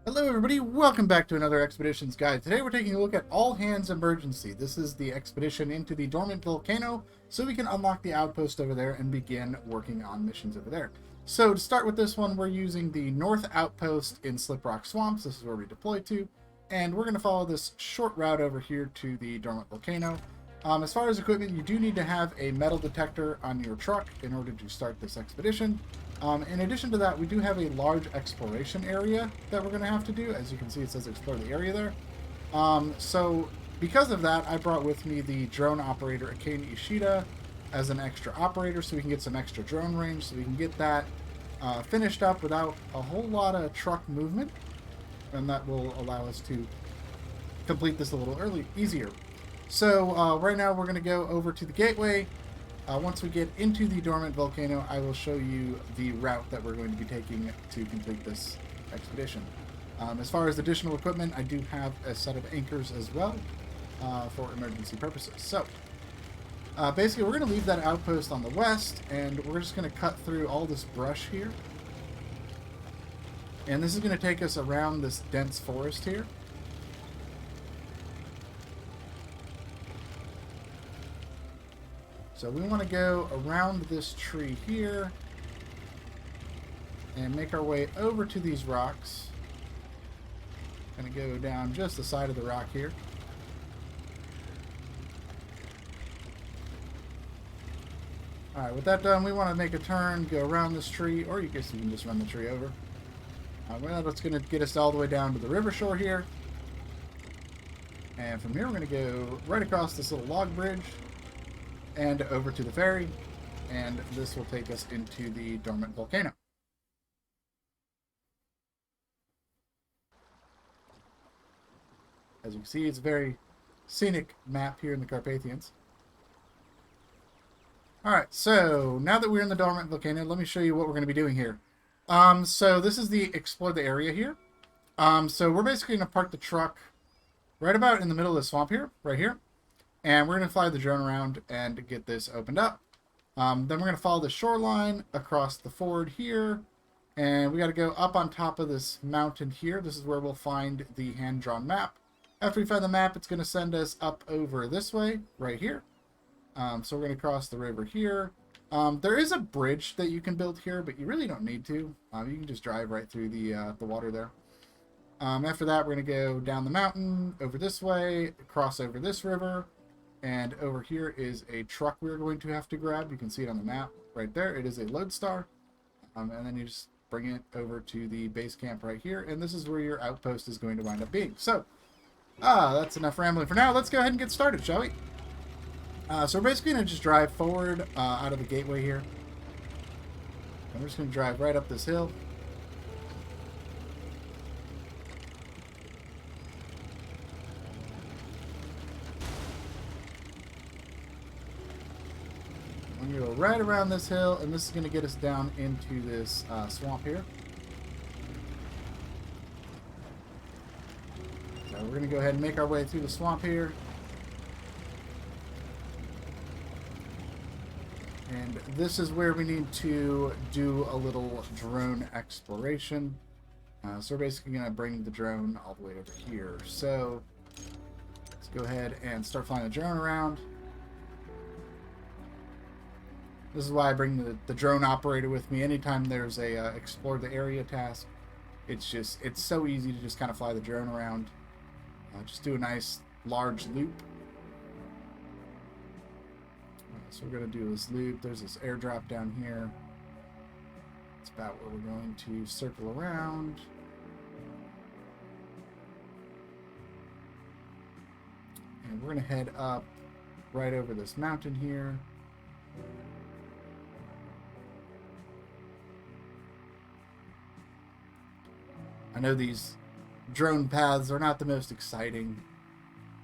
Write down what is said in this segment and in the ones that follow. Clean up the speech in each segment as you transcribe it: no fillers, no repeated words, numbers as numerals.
Hello everybody, welcome back to another Expeditions Guide. Today we're taking a look at All Hands Emergency. This is the expedition into the Dormant Volcano, so we can unlock the outpost over there and begin working on missions over there. So to start with this one, we're using the North Outpost in Sliprock Swamps. This is where we deploy to, and we're going to follow this short route over here to the Dormant Volcano. As far as equipment, you do need to have a metal detector on your truck in order to start this expedition. In addition to that, we do have a large exploration area that we're going to have to do. As you can see, it says explore the area there. So because of that, I brought with me the drone operator Akane Ishida as an extra operator, so we can get some extra drone range, so we can get that finished up without a whole lot of truck movement, and that will allow us to complete this a little easier. So right now we're going to go over to the gateway. Once we get into the Dormant Volcano, I will show you the route that we're going to be taking to complete this expedition. As far as additional equipment, I do have a set of anchors as well for emergency purposes. So basically, we're going to leave that outpost on the west, and we're just going to cut through all this brush here. And this is going to take us around this dense forest here. So we want to go around this tree here and make our way over to these rocks. Going to go down just the side of the rock here. Alright, with that done, we want to make a turn, go around this tree, or you guess you can just run the tree over. Well, that's going to get us all the way down to the river shore here. And from here, we're going to go right across this little log bridge and over to the ferry, and this will take us into the Dormant Volcano. As you can see, it's a very scenic map here in the Carpathians. Alright, so now that we're in the Dormant Volcano, let me show you what we're going to be doing here. So this is the explore the area here. So we're basically going to park the truck right about in the middle of the swamp here, right here. And we're going to fly the drone around and get this opened up. Then we're going to follow the shoreline across the ford here. And we got to go up on top of this mountain here. This is where we'll find the hand-drawn map. After we find the map, it's going to send us up over this way, right here. So we're going to cross the river here. There is a bridge that you can build here, but you really don't need to. You can just drive right through the water there. After that, we're going to go down the mountain, over this way, cross over this river. And over here is a truck we're going to have to grab. You can see it on the map right there. It is a lodestar. And then you just bring it over to the base camp right here. And this is where your outpost is going to wind up being. So, that's enough rambling for now. Let's go ahead and get started, shall we? So we're basically going to just drive forward out of the gateway here. And we're just going to drive right up this hill. I'm going to go right around this hill, and this is going to get us down into this swamp here. So we're going to go ahead and make our way through the swamp here. And this is where we need to do a little drone exploration. So we're basically going to bring the drone all the way over here. So let's go ahead and start flying the drone around. This is why I bring the drone operator with me. Anytime there's a explore the area task, it's so easy to just kind of fly the drone around. Just do a nice large loop. So we're going to do this loop. There's this airdrop down here. It's about where we're going to circle around. And we're going to head up right over this mountain here. I know these drone paths are not the most exciting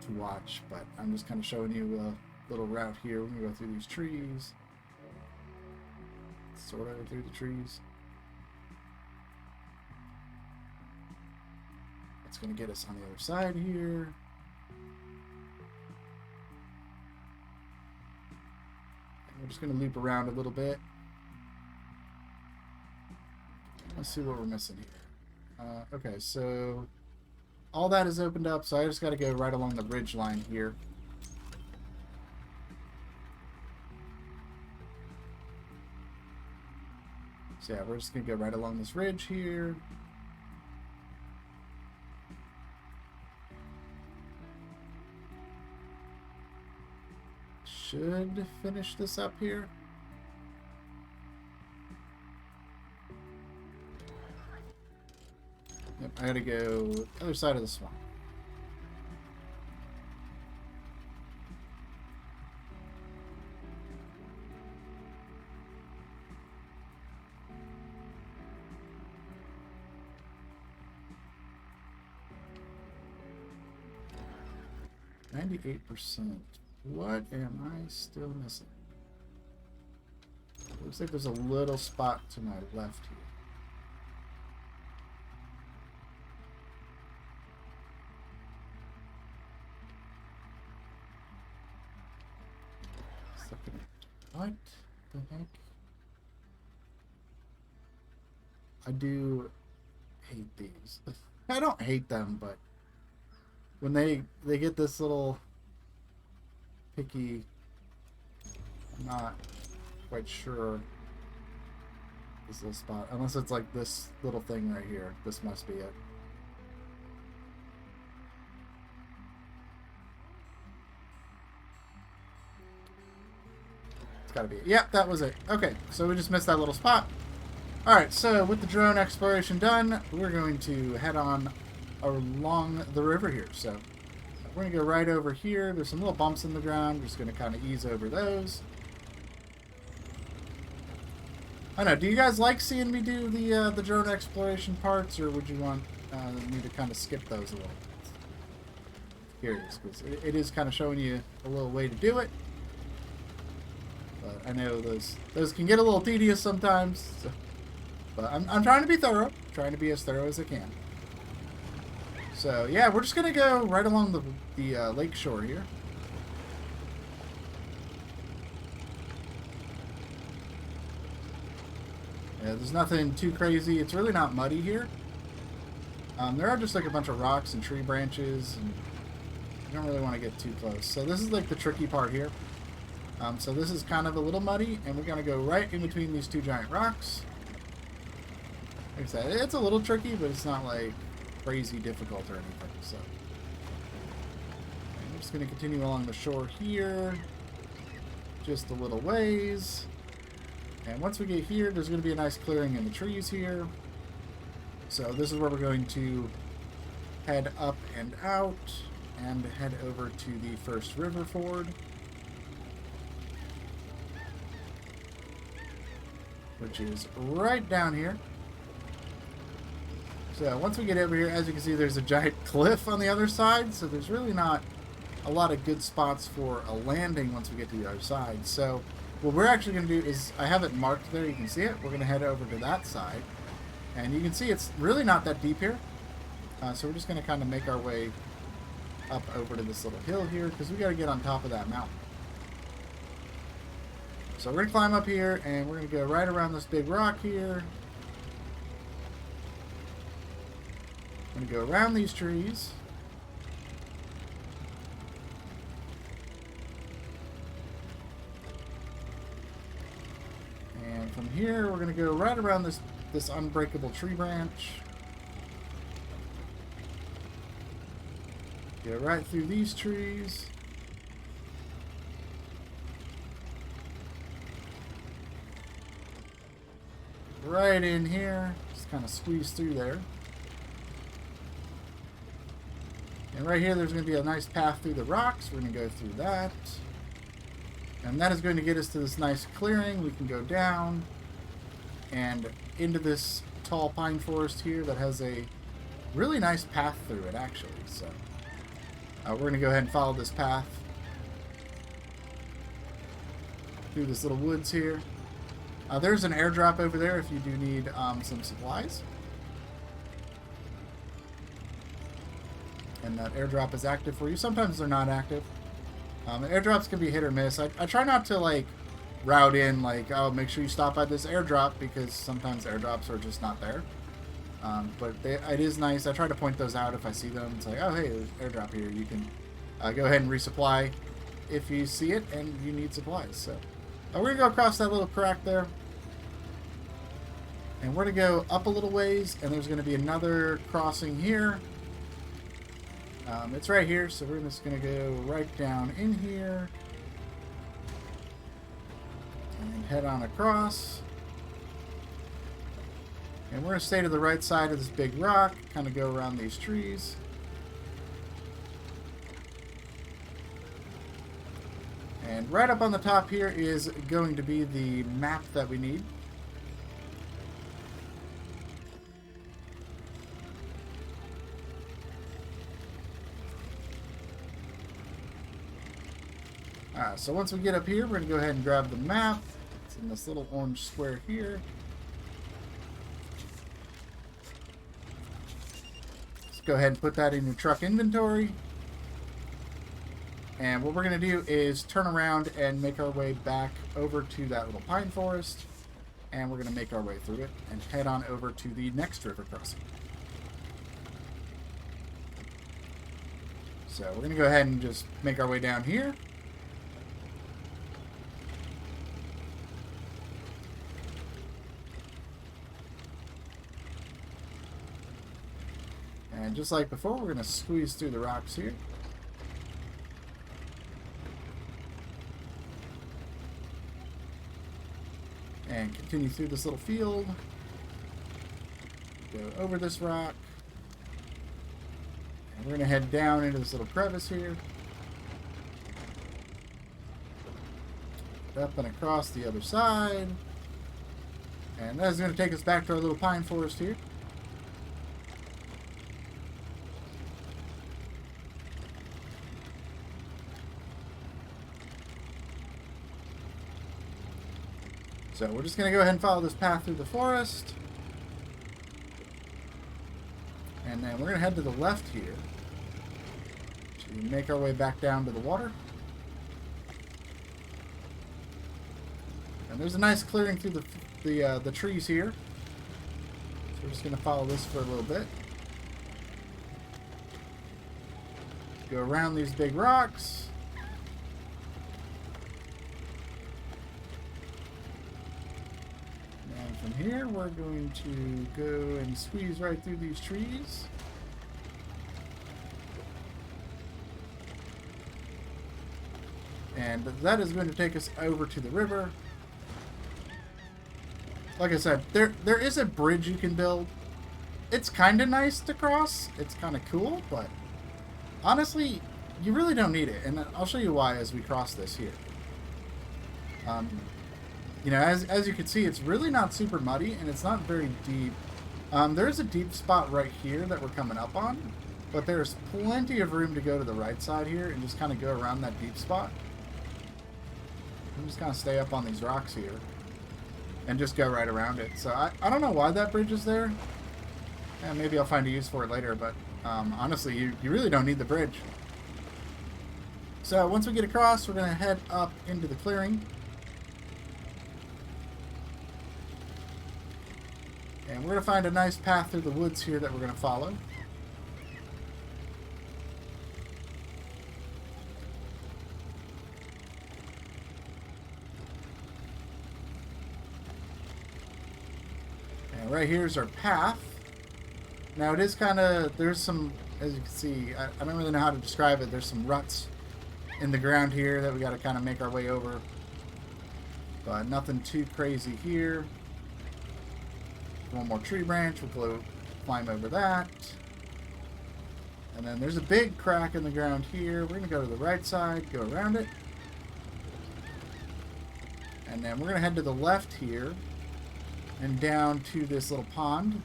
to watch, but I'm just kind of showing you a little route here. We're going to go through these trees. Sort of through the trees. That's going to get us on the other side here. And we're just going to loop around a little bit. Let's see what we're missing here. Okay, so all that is opened up, so I just got to go right along the ridge line here. So yeah, we're just going to go right along this ridge here. Should finish this up here. Yep, I gotta go other side of the swamp. %. What am I still missing? Looks like there's a little spot to my left here. What the heck? I do hate these. I don't hate them, but when they get this little picky, I'm not quite sure this little spot. Unless it's like this little thing right here. This must be it. It's gotta be it. Yep, that was it. Okay, so we just missed that little spot. Alright, so with the drone exploration done, we're going to head on along the river here. So we're going to go right over here. There's some little bumps in the ground. We're just going to kind of ease over those. I don't know, do you guys like seeing me do the drone exploration parts, or would you want me to kind of skip those a little bit? Curious, because it is kind of showing you a little way to do it. But I know those can get a little tedious sometimes. So. But I'm trying to be thorough. Trying to be as thorough as I can. So, yeah, we're just going to go right along the lake shore here. Yeah, there's nothing too crazy. It's really not muddy here. There are just like a bunch of rocks and tree branches, and you don't really want to get too close. So this is like the tricky part here. So this is kind of a little muddy, and we're going to go right in between these two giant rocks. Like I said, it's a little tricky, but it's not like crazy difficult or anything. So I'm just going to continue along the shore here, just a little ways. And once we get here, there's going to be a nice clearing in the trees here. So this is where we're going to head up and out and head over to the first river ford, which is right down here. So once we get over here, as you can see, there's a giant cliff on the other side, so there's really not a lot of good spots for a landing once we get to the other side. So what we're actually going to do is, I have it marked there, you can see it. We're going to head over to that side, and you can see it's really not that deep here. So we're just going to kind of make our way up over to this little hill here, because we got to get on top of that mountain. So we're going to climb up here, and we're going to go right around this big rock here. I'm going to go around these trees. And from here, we're going to go right around this unbreakable tree branch. Go right through these trees. Right in here. Just kind of squeeze through there. And right here, there's going to be a nice path through the rocks. We're going to go through that. And that is going to get us to this nice clearing. We can go down and into this tall pine forest here that has a really nice path through it, actually. So we're going to go ahead and follow this path through this little woods here. There's an airdrop over there if you do need some supplies. And that airdrop is active for you. Sometimes they're not active. Airdrops can be hit or miss. I try not to like route in like, oh, make sure you stop by this airdrop, because sometimes airdrops are just not there. It is nice. I try to point those out if I see them. It's like, oh, hey, there's airdrop here. You can go ahead and resupply if you see it and you need supplies. So we're going to go across that little crack there. And we're going to go up a little ways, and there's going to be another crossing here. It's right here, so we're just going to go right down in here. And head on across. And we're going to stay to the right side of this big rock, kind of go around these trees. And right up on the top here is going to be the map that we need. So once we get up here, we're going to go ahead and grab the map. It's in this little orange square here. Let's go ahead and put that in your truck inventory. And what we're going to do is turn around and make our way back over to that little pine forest. And we're going to make our way through it and head on over to the next river crossing. So we're going to go ahead and just make our way down here. And just like before, we're going to squeeze through the rocks here. And continue through this little field. Go over this rock. And we're going to head down into this little crevice here. Up and across the other side. And that's going to take us back to our little pine forest here. So we're just going to go ahead and follow this path through the forest. And then we're going to head to the left here to make our way back down to the water. And there's a nice clearing through the trees here. So we're just going to follow this for a little bit. Go around these big rocks. From here, we're going to go and squeeze right through these trees. And that is going to take us over to the river. Like I said, there is a bridge you can build. It's kind of nice to cross. It's kind of cool, but honestly, you really don't need it. And I'll show you why as we cross this here. You know, as you can see, it's really not super muddy, and it's not very deep. There's a deep spot right here that we're coming up on, but there's plenty of room to go to the right side here and just kind of go around that deep spot. I'm just kind of stay up on these rocks here and just go right around it. So I don't know why that bridge is there. And maybe I'll find a use for it later, but honestly, you really don't need the bridge. So once we get across, we're going to head up into the clearing. And we're going to find a nice path through the woods here that we're going to follow. And right here is our path. Now it is kind of, there's some, as you can see, I don't really know how to describe it. There's some ruts in the ground here that we got to kind of make our way over. But nothing too crazy here. One more tree branch, we'll go climb over that. And then there's a big crack in the ground here. We're going to go to the right side, go around it. And then we're going to head to the left here and down to this little pond.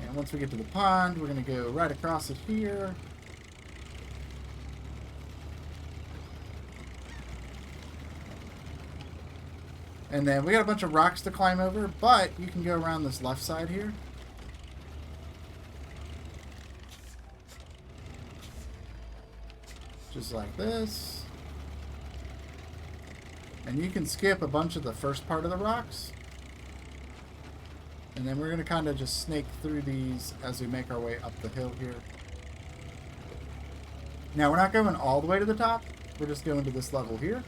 And once we get to the pond, we're going to go right across it here. And then we got a bunch of rocks to climb over, but you can go around this left side here. Just like this. And you can skip a bunch of the first part of the rocks. And then we're going to kind of just snake through these as we make our way up the hill here. Now, we're not going all the way to the top. We're just going to this level here.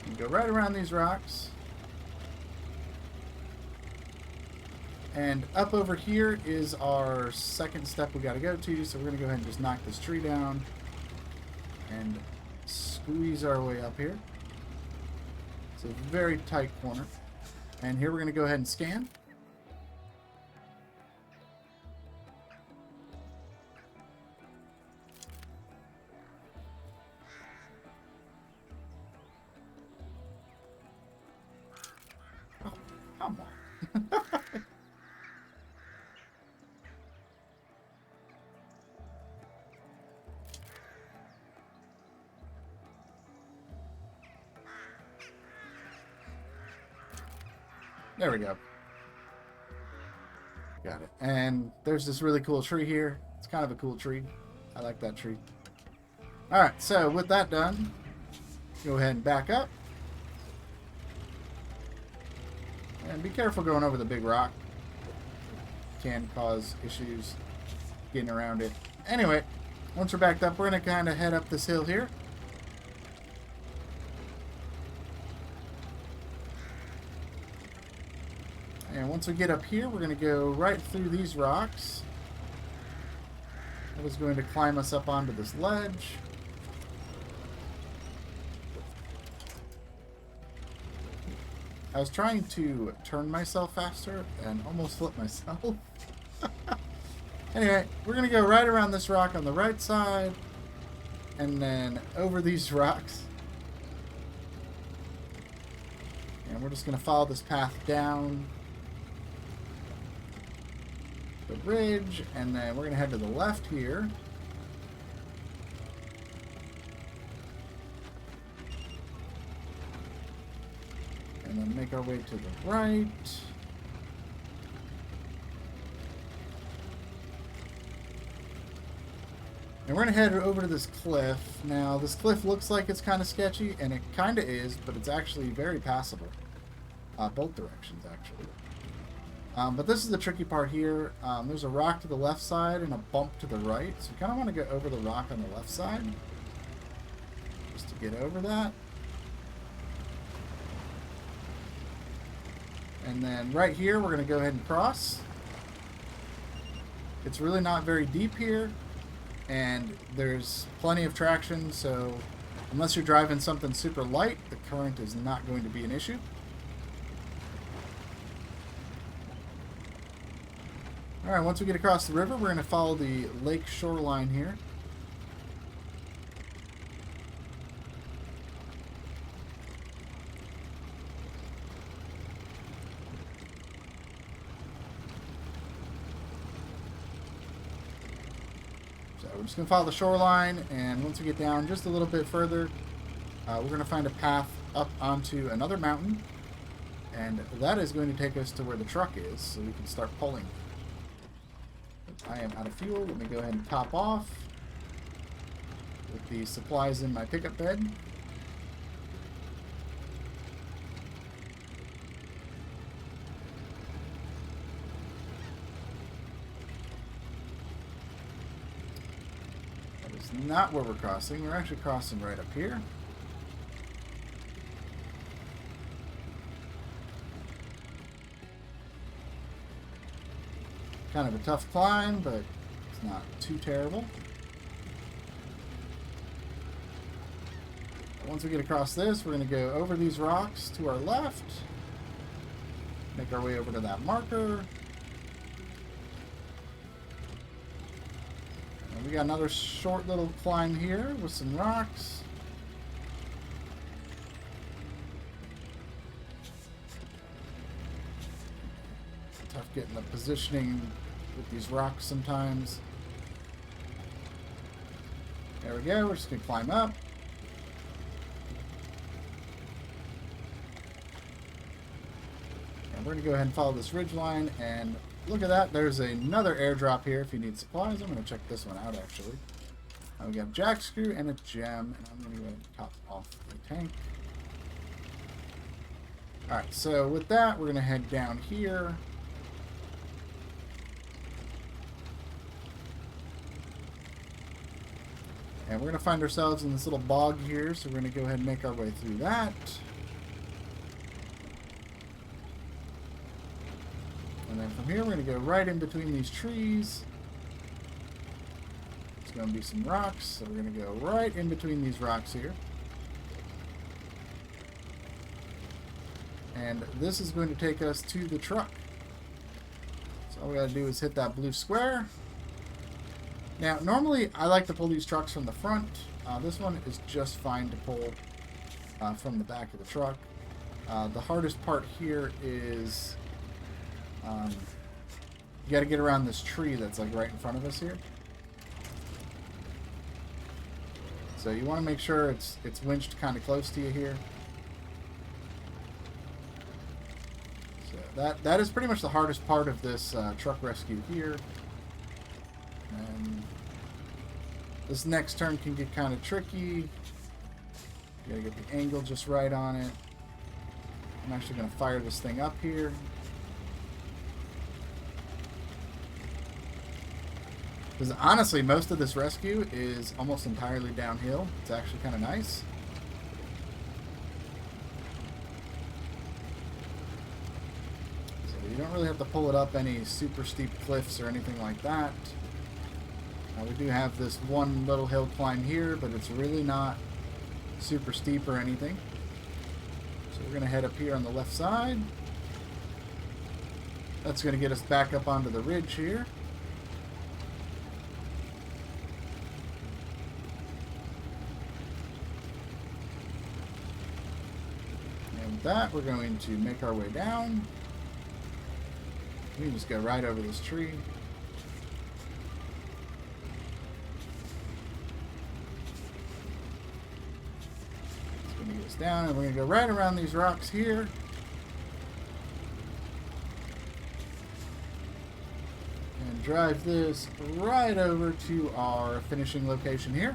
And go right around these rocks. And up over here is our second step we got to go to. So we're going to go ahead and just knock this tree down. And squeeze our way up here. It's a very tight corner. And here we're going to go ahead and scan. Oh, come on. There we go. Got it. And there's this really cool tree here. It's kind of a cool tree. I like that tree. Alright, so with that done, go ahead and back up. And be careful going over the big rock. Can cause issues getting around it. Anyway, once we're backed up, we're going to kind of head up this hill here. And once we get up here, we're going to go right through these rocks. That is going to climb us up onto this ledge. I was trying to turn myself faster and almost flipped myself. Anyway, we're going to go right around this rock on the right side. And then over these rocks. And we're just going to follow this path down the ridge, and then we're going to head to the left here. And then make our way to the right. And we're going to head over to this cliff. Now, this cliff looks like it's kind of sketchy, and it kind of is, but it's actually very passable. Both directions, actually. But this is the tricky part here. There's a rock to the left side and a bump to the right. So you kind of want to go over the rock on the left side. Just to get over that. And then right here, we're going to go ahead and cross. It's really not very deep here. And there's plenty of traction. So unless you're driving something super light, the current is not going to be an issue. Alright, once we get across the river, we're going to follow the lake shoreline here. So we're just going to follow the shoreline, and once we get down just a little bit further, we're going to find a path up onto another mountain, and that is going to take us to where the truck is, so we can start pulling. I am out of fuel. Let me go ahead and top off with the supplies in my pickup bed. That is not where we're crossing. We're actually crossing right up here. Kind of a tough climb, but it's not too terrible. Once we get across this, we're going to go over these rocks to our left. Make our way over to that marker. And we got another short little climb here with some rocks. Tough getting the positioning with these rocks sometimes. There we go. We're just going to climb up. And we're going to go ahead and follow this ridge line. And look at that. There's another airdrop here if you need supplies. I'm going to check this one out, actually. We got a jack screw and a gem, and I'm going to go top off the tank. Alright, so with that, we're going to head down here. And we're going to find ourselves in this little bog here, so we're going to go ahead and make our way through that. And then from here, we're going to go right in between these trees. There's going to be some rocks, so we're going to go right in between these rocks here. And this is going to take us to the truck. So all we got to do is hit that blue square. Now, normally I like to pull these trucks from the front. This one is just fine to pull from the back of the truck. The hardest part here is you got to get around this tree that's like right in front of us here. So you want to make sure it's winched kind of close to you here. So that is pretty much the hardest part of this truck rescue here. And this next turn can get kind of tricky. You gotta get the angle just right on it. I'm actually gonna fire this thing up here. Because honestly, most of this rescue is almost entirely downhill. It's actually kind of nice. So you don't really have to pull it up any super steep cliffs or anything like that. We do have this one little hill climb here, but it's really not super steep or anything. So we're going to head up here on the left side. That's going to get us back up onto the ridge here. And with that, we're going to make our way down. We can just go right over this tree. Down, and we're going to go right around these rocks here. And drive this right over to our finishing location here.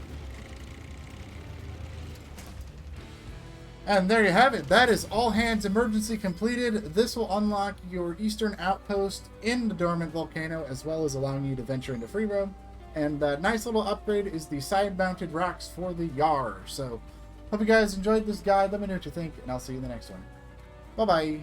And there you have it. That is all hands emergency completed. This will unlock your eastern outpost in the Dormant Volcano, as well as allowing you to venture into free roam. And that nice little upgrade is the side-mounted rocks for the Yar. So hope you guys enjoyed this guide. Let me know what you think, and I'll see you in the next one. Bye-bye.